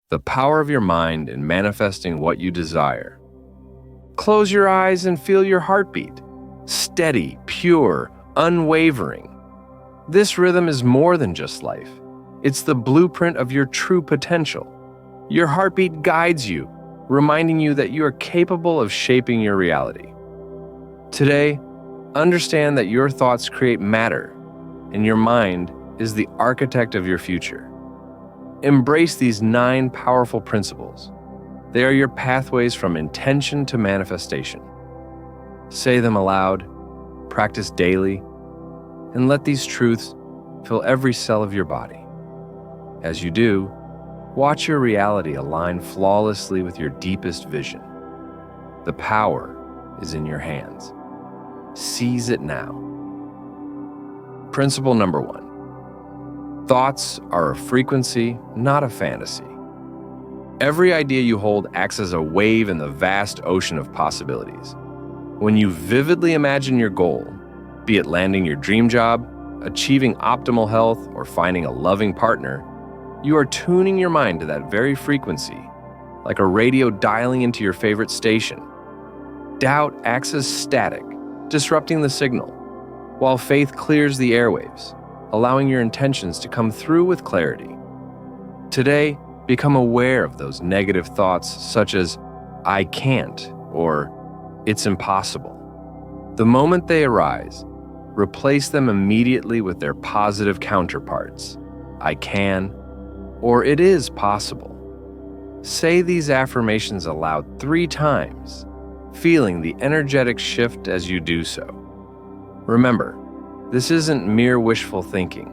The power of your mind in manifesting what you desire. Close your eyes and feel your heartbeat. Steady, pure, unwavering. This rhythm is more than just life. It's the blueprint of your true potential. Your heartbeat guides you, reminding you that you are capable of shaping your reality. Today, understand that your thoughts create matter, and your mind is the architect of your future. Embrace these 9 powerful principles. They are your pathways from intention to manifestation. Say them aloud, practice daily, and let these truths fill every cell of your body. As you do, watch your reality align flawlessly with your deepest vision. The power is in your hands. Seize it now. Principle number 1. Thoughts are a frequency, not a fantasy. Every idea you hold acts as a wave in the vast ocean of possibilities. When you vividly imagine your goal, be it landing your dream job, achieving optimal health, or finding a loving partner, you are tuning your mind to that very frequency, like a radio dialing into your favorite station. Doubt acts as static, disrupting the signal, while faith clears the airwaves, allowing your intentions to come through with clarity. Today, become aware of those negative thoughts such as, "I can't," or "It's impossible." The moment they arise, replace them immediately with their positive counterparts, "I can," or "It is possible." Say these affirmations aloud 3 times, feeling the energetic shift as you do so. Remember, this isn't mere wishful thinking.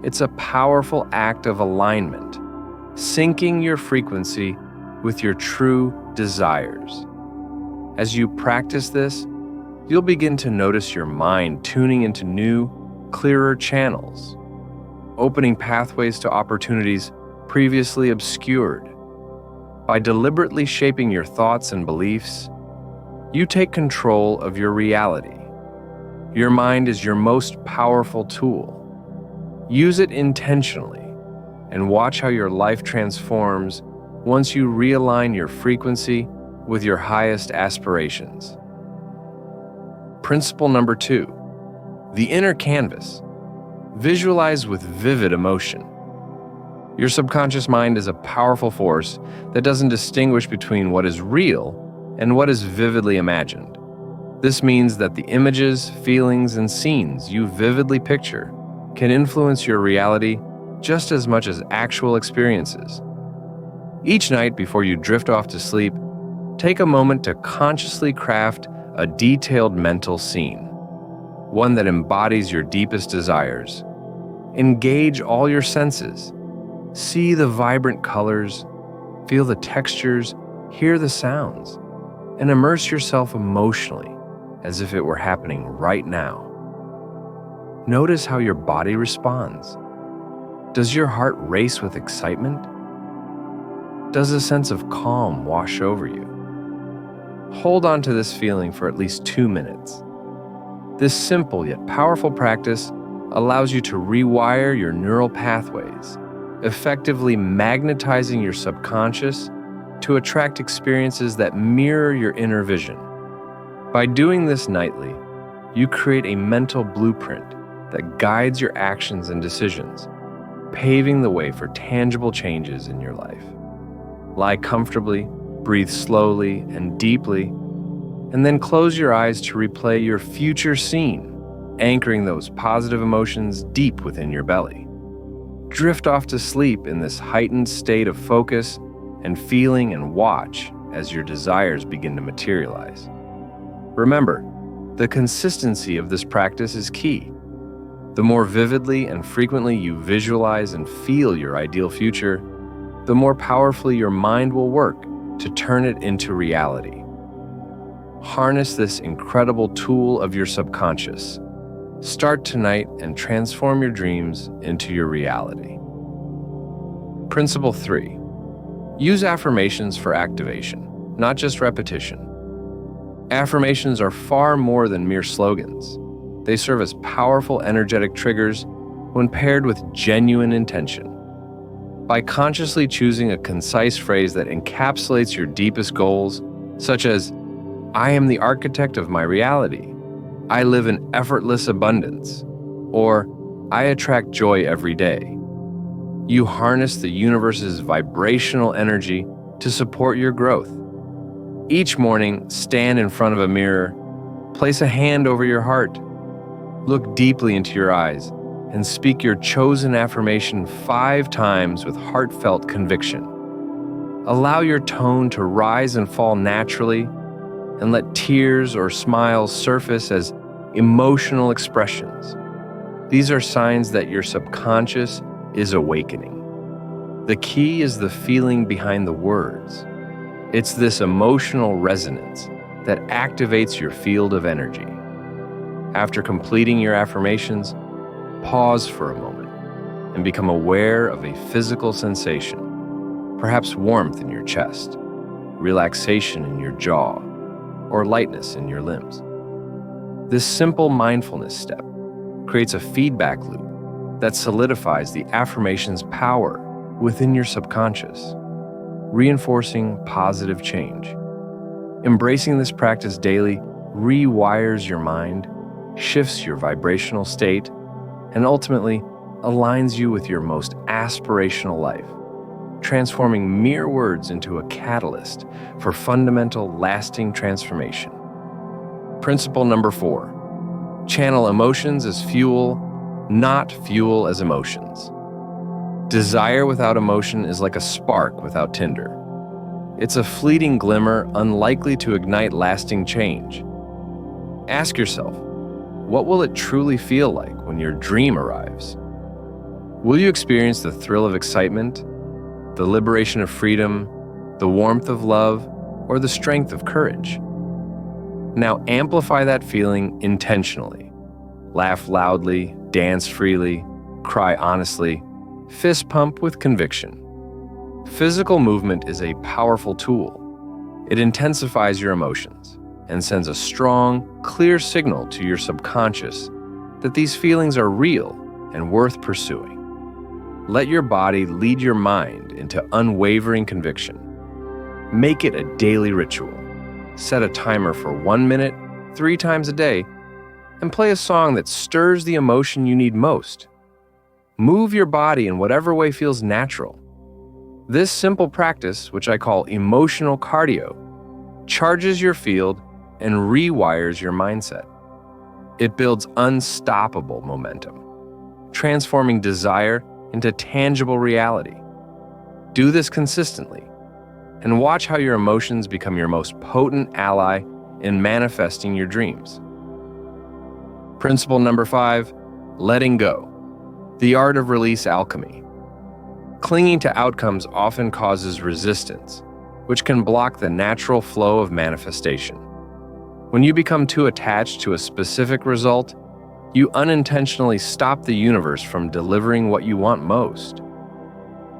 It's a powerful act of alignment, syncing your frequency with your true desires. As you practice this, you'll begin to notice your mind tuning into new, clearer channels, opening pathways to opportunities previously obscured. By deliberately shaping your thoughts and beliefs, you take control of your reality. Your mind is your most powerful tool. Use it intentionally and watch how your life transforms once you realign your frequency with your highest aspirations. Principle number 2, the inner canvas. Visualize with vivid emotion. Your subconscious mind is a powerful force that doesn't distinguish between what is real and what is vividly imagined. This means that the images, feelings, and scenes you vividly picture can influence your reality just as much as actual experiences. Each night before you drift off to sleep, take a moment to consciously craft a detailed mental scene, one that embodies your deepest desires. Engage all your senses. See the vibrant colors, feel the textures, hear the sounds, and immerse yourself emotionally as if it were happening right now. Notice how your body responds. Does your heart race with excitement? Does a sense of calm wash over you? Hold on to this feeling for at least 2 minutes. This simple yet powerful practice allows you to rewire your neural pathways, effectively magnetizing your subconscious to attract experiences that mirror your inner vision. By doing this nightly, you create a mental blueprint that guides your actions and decisions, paving the way for tangible changes in your life. Lie comfortably, breathe slowly and deeply, and then close your eyes to replay your future scene, anchoring those positive emotions deep within your belly. Drift off to sleep in this heightened state of focus and feeling, and watch as your desires begin to materialize. Remember, the consistency of this practice is key. The more vividly and frequently you visualize and feel your ideal future, the more powerfully your mind will work to turn it into reality. Harness this incredible tool of your subconscious. Start tonight and transform your dreams into your reality. Principle 3. Use affirmations for activation, not just repetition. Affirmations are far more than mere slogans. They serve as powerful energetic triggers when paired with genuine intention. By consciously choosing a concise phrase that encapsulates your deepest goals, such as, I am the architect of my reality, I live in effortless abundance, or I attract joy every day, you harness the universe's vibrational energy to support your growth. Each morning, stand in front of a mirror, place a hand over your heart, look deeply into your eyes, and speak your chosen affirmation 5 times with heartfelt conviction. Allow your tone to rise and fall naturally, and let tears or smiles surface as emotional expressions. These are signs that your subconscious is awakening. The key is the feeling behind the words. It's this emotional resonance that activates your field of energy. After completing your affirmations, pause for a moment and become aware of a physical sensation, perhaps warmth in your chest, relaxation in your jaw, or lightness in your limbs. This simple mindfulness step creates a feedback loop that solidifies the affirmation's power within your subconscious, reinforcing positive change. Embracing this practice daily rewires your mind, shifts your vibrational state, and ultimately aligns you with your most aspirational life, transforming mere words into a catalyst for fundamental, lasting transformation. Principle number 4, channel emotions as fuel, not fuel as emotions. Desire without emotion is like a spark without tinder. It's a fleeting glimmer unlikely to ignite lasting change. Ask yourself, what will it truly feel like when your dream arrives? Will you experience the thrill of excitement, the liberation of freedom, the warmth of love, or the strength of courage? Now amplify that feeling intentionally. Laugh loudly, dance freely, cry honestly, fist pump with conviction. Physical movement is a powerful tool. It intensifies your emotions and sends a strong, clear signal to your subconscious that these feelings are real and worth pursuing. Let your body lead your mind into unwavering conviction. Make it a daily ritual. Set a timer for 1 minute, 3 times a day, and play a song that stirs the emotion you need most. Move your body in whatever way feels natural. This simple practice, which I call emotional cardio, charges your field and rewires your mindset. It builds unstoppable momentum, transforming desire into tangible reality. Do this consistently, and watch how your emotions become your most potent ally in manifesting your dreams. Principle number 5, letting go. The art of release alchemy. Clinging to outcomes often causes resistance, which can block the natural flow of manifestation. When you become too attached to a specific result, you unintentionally stop the universe from delivering what you want most.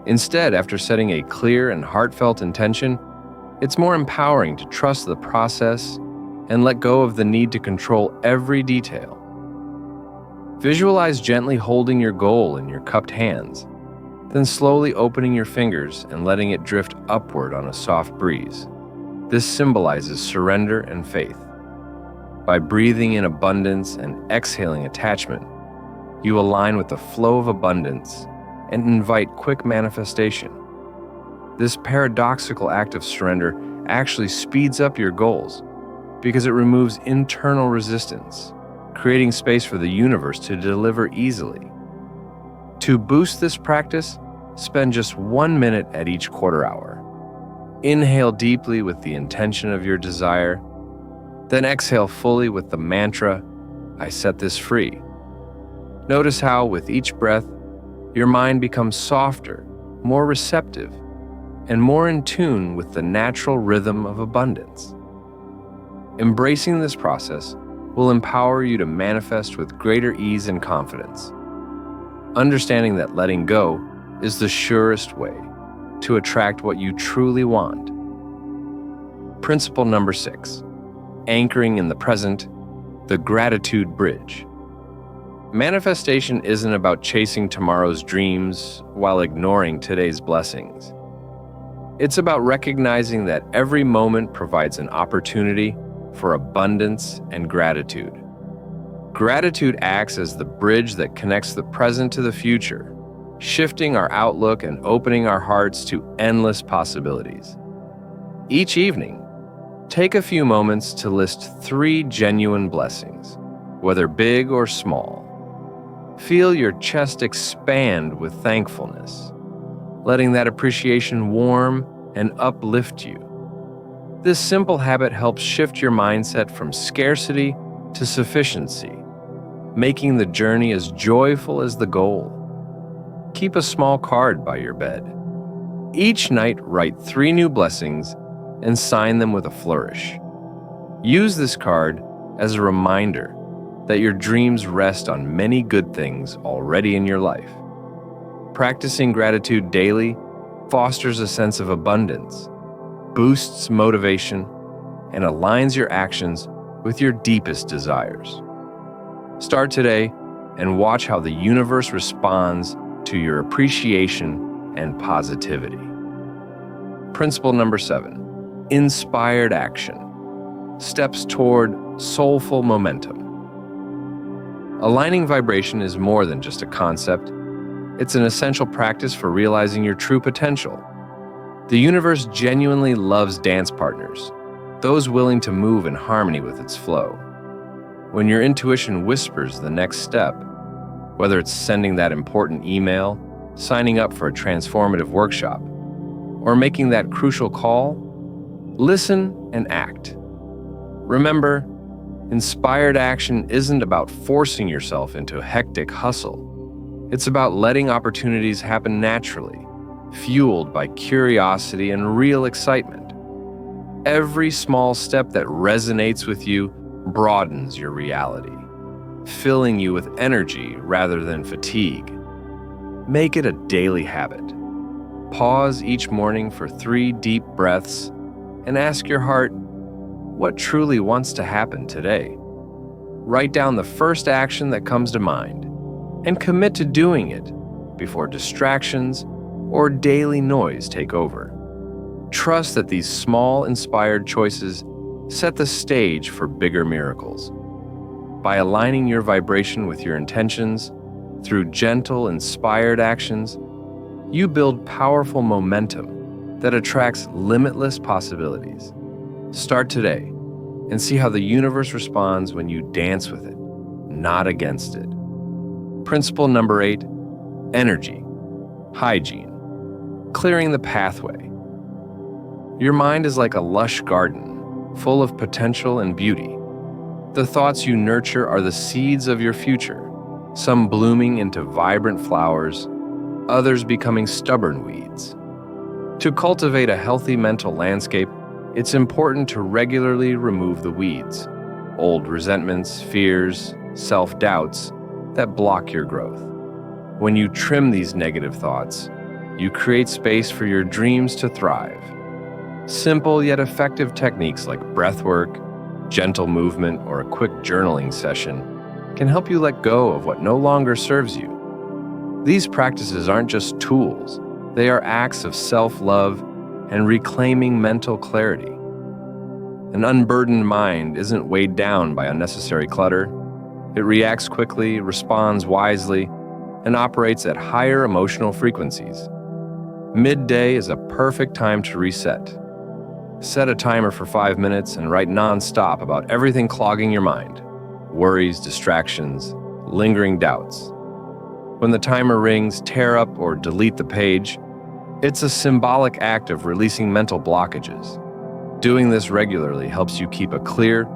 Instead, after setting a clear and heartfelt intention, it's more empowering to trust the process and let go of the need to control every detail. Visualize gently holding your goal in your cupped hands, then slowly opening your fingers and letting it drift upward on a soft breeze. This symbolizes surrender and faith. By breathing in abundance and exhaling attachment, you align with the flow of abundance and invite quick manifestation. This paradoxical act of surrender actually speeds up your goals because it removes internal resistance, creating space for the universe to deliver easily. To boost this practice, spend just 1 minute at each quarter hour. Inhale deeply with the intention of your desire, then exhale fully with the mantra, I set this free. Notice how, with each breath, your mind becomes softer, more receptive, and more in tune with the natural rhythm of abundance. Embracing this process will empower you to manifest with greater ease and confidence, understanding that letting go is the surest way to attract what you truly want. Principle number 6, anchoring in the present, the gratitude bridge. Manifestation isn't about chasing tomorrow's dreams while ignoring today's blessings. It's about recognizing that every moment provides an opportunity for abundance and gratitude. Gratitude acts as the bridge that connects the present to the future, shifting our outlook and opening our hearts to endless possibilities. Each evening, take a few moments to list 3 genuine blessings, whether big or small. Feel your chest expand with thankfulness, letting that appreciation warm and uplift you. This simple habit helps shift your mindset from scarcity to sufficiency, making the journey as joyful as the goal. Keep a small card by your bed. Each night, write 3 new blessings and sign them with a flourish. Use this card as a reminder that your dreams rest on many good things already in your life. Practicing gratitude daily fosters a sense of abundance, boosts motivation, and aligns your actions with your deepest desires. Start today and watch how the universe responds to your appreciation and positivity. Principle number 7, inspired action. Steps toward soulful momentum. Aligning vibration is more than just a concept. It's an essential practice for realizing your true potential. The universe genuinely loves dance partners, those willing to move in harmony with its flow. When your intuition whispers the next step, whether it's sending that important email, signing up for a transformative workshop, or making that crucial call, listen and act. Remember, inspired action isn't about forcing yourself into a hectic hustle. It's about letting opportunities happen naturally, fueled by curiosity and real excitement. Every small step that resonates with you broadens your reality, filling you with energy rather than fatigue. Make it a daily habit. Pause each morning for 3 deep breaths and ask your heart, what truly wants to happen today? Write down the first action that comes to mind and commit to doing it before distractions or daily noise take over. Trust that these small, inspired choices set the stage for bigger miracles. By aligning your vibration with your intentions through gentle, inspired actions, you build powerful momentum that attracts limitless possibilities. Start today and see how the universe responds when you dance with it, not against it. Principle number 8, energy, hygiene, clearing the pathway. Your mind is like a lush garden, full of potential and beauty. The thoughts you nurture are the seeds of your future, some blooming into vibrant flowers, others becoming stubborn weeds. To cultivate a healthy mental landscape, it's important to regularly remove the weeds, old resentments, fears, self-doubts that block your growth. When you trim these negative thoughts, you create space for your dreams to thrive. Simple yet effective techniques like breathwork, gentle movement, or a quick journaling session can help you let go of what no longer serves you. These practices aren't just tools, they are acts of self-love and reclaiming mental clarity. An unburdened mind isn't weighed down by unnecessary clutter. It reacts quickly, responds wisely, and operates at higher emotional frequencies. Midday is a perfect time to reset. Set a timer for 5 minutes and write non-stop about everything clogging your mind: worries, distractions, lingering doubts. When the timer rings, tear up or delete the page. It's a symbolic act of releasing mental blockages. Doing this regularly helps you keep a clear,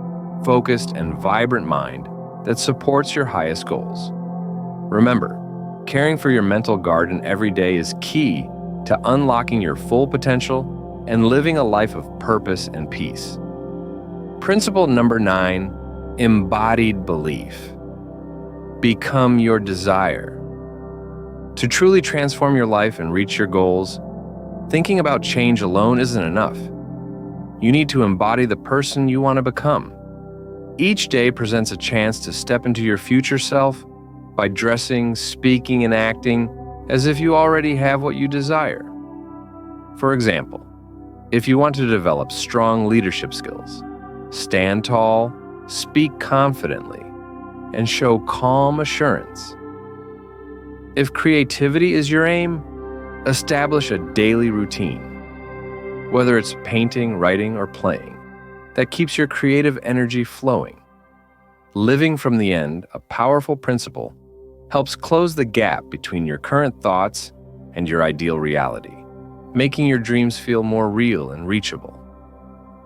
focused, and vibrant mind that supports your highest goals. Remember, caring for your mental garden every day is key to unlocking your full potential and living a life of purpose and peace. Principle number 9, embodied belief. Become your desire. To truly transform your life and reach your goals, thinking about change alone isn't enough. You need to embody the person you want to become. Each day presents a chance to step into your future self by dressing, speaking, and acting as if you already have what you desire. For example, if you want to develop strong leadership skills, stand tall, speak confidently, and show calm assurance. If creativity is your aim, establish a daily routine, whether it's painting, writing, or playing, that keeps your creative energy flowing. Living from the end, a powerful principle, helps close the gap between your current thoughts and your ideal reality, making your dreams feel more real and reachable.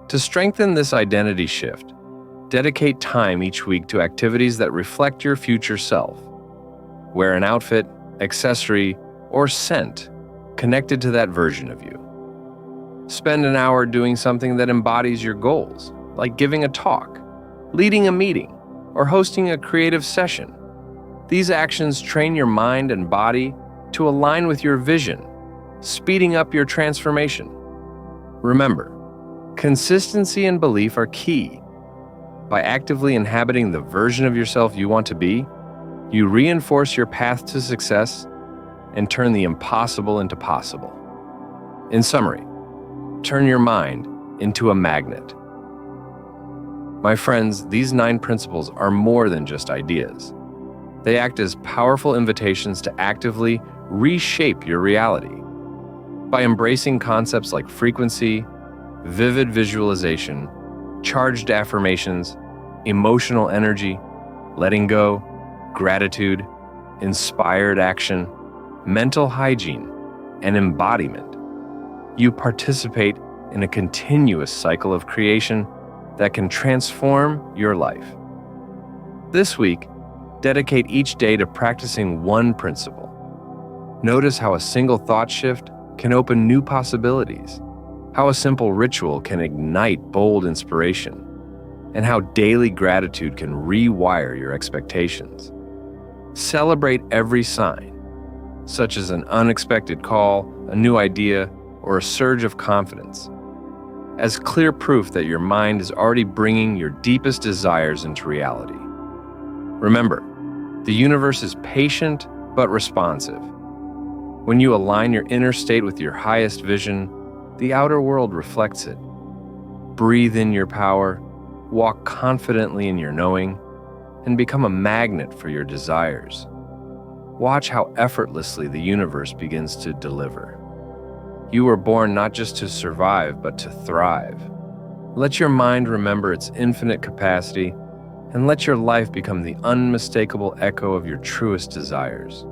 To strengthen this identity shift, dedicate time each week to activities that reflect your future self. Wear an outfit, accessory, or scent connected to that version of you. Spend an hour doing something that embodies your goals, like giving a talk, leading a meeting, or hosting a creative session. These actions train your mind and body to align with your vision, speeding up your transformation. Remember, consistency and belief are key. By actively inhabiting the version of yourself you want to be, you reinforce your path to success and turn the impossible into possible. In summary, turn your mind into a magnet. My friends, these 9 principles are more than just ideas. They act as powerful invitations to actively reshape your reality. By embracing concepts like frequency, vivid visualization, charged affirmations, emotional energy, letting go, gratitude, inspired action, mental hygiene, and embodiment, you participate in a continuous cycle of creation that can transform your life. This week, dedicate each day to practicing one principle. Notice how a single thought shift can open new possibilities, how a simple ritual can ignite bold inspiration, and how daily gratitude can rewire your expectations. Celebrate every sign, such as an unexpected call, a new idea, or a surge of confidence, as clear proof that your mind is already bringing your deepest desires into reality. Remember, the universe is patient but responsive. When you align your inner state with your highest vision, the outer world reflects it. Breathe in your power, walk confidently in your knowing, and become a magnet for your desires. Watch how effortlessly the universe begins to deliver. You were born not just to survive, but to thrive. Let your mind remember its infinite capacity, and let your life become the unmistakable echo of your truest desires.